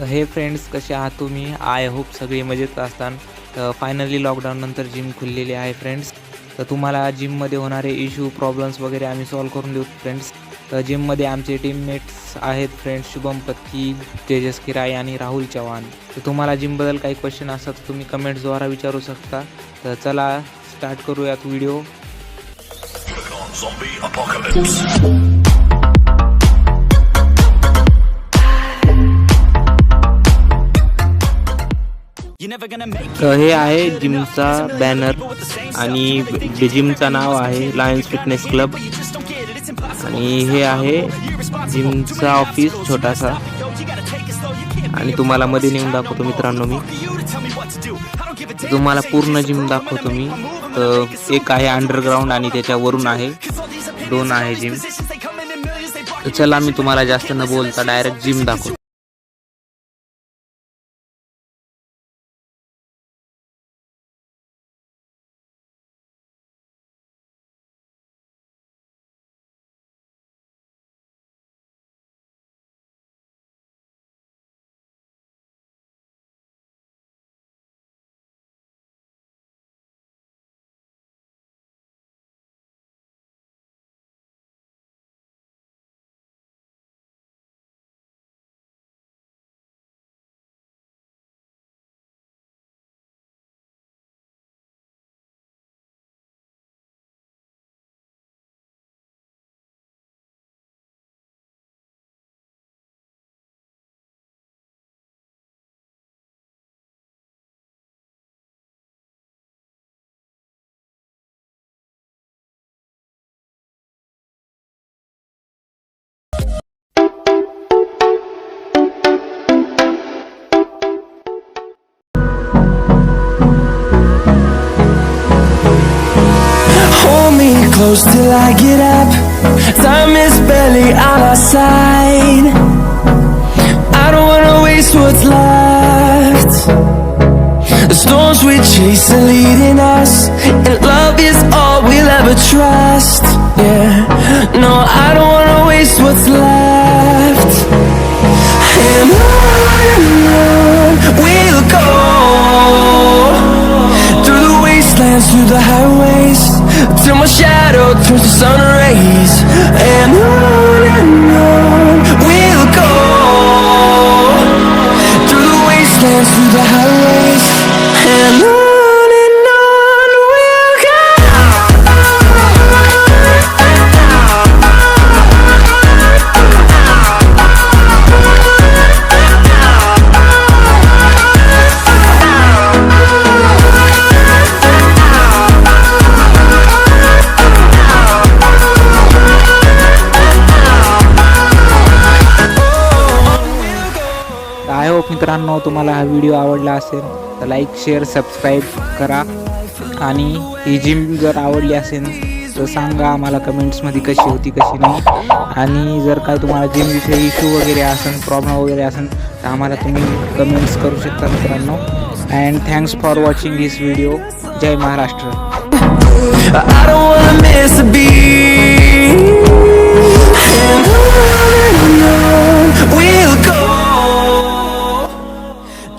हे friends, कसे आहात तुम्ही? आय होप सगळे मजेत असतान. तर फायनली लॉकडाऊन नंतर जिम खुललेली आहे फ्रेंड्स. तर तुम्हाला जिममध्ये होणारे इश्यू प्रॉब्लेम्स वगैरे आम्ही सॉल्व्ह करून देऊ फ्रेंड्स. तर जिममध्ये आमचे टीममेट्स आहेत फ्रेंड्स, शुभम पत्की, तेजस किराय आणि राहुल चव्हाण. तर तुम्हाला जिमबद्दल काही क्वेश्चन असतात तर तुम्ही कमेंट्सद्वारा विचारू शकता. तर चला स्टार्ट करूयात व्हिडिओ. तर हे आहे जिमचा बॅनर आणि जिमचं नाव आहे लायन्स फिटनेस क्लब आणि हे आहे जिमचा ऑफिस छोटासा. आणि तुम्हाला मध्ये नेऊन दाखवतो मित्रांनो. मी तुम्हाला पूर्ण जिम दाखवतो मी. तर एक आहे अंडरग्राउंड आणि त्याच्यावरून आहे, 2 आहे जिम. तर चला मी तुम्हाला जास्त न बोलता डायरेक्ट जिम दाखवतो. Close till I get up. Time is barely on our side. I don't wanna waste what's left. The storms we chase are leading us, and love is all we'll ever trust. Yeah, no, I don't wanna waste what's left. And on we'll go, through the wastelands, through the highways, till my shadow turns to sun rays. And on we'll go, through the wastelands, through the highways. And on we'll go. I hope मित्रांनो तुम्हाला हा video आवडला असेल तर like, share, subscribe करा. आणि ही gym जर आवडली असेल तर सांगा आम्हाला कमेंट्समध्ये कशी होती कशी नाही. आणि जर काय तुम्हाला जिमविषयी इश्यू वगैरे असेल, प्रॉब्लेम वगैरे असेल तर आम्हाला तुम्ही कमेंट्स करू शकता मित्रांनो. And thanks for watching this video. जय Maharashtra. I don't wanna miss a beat.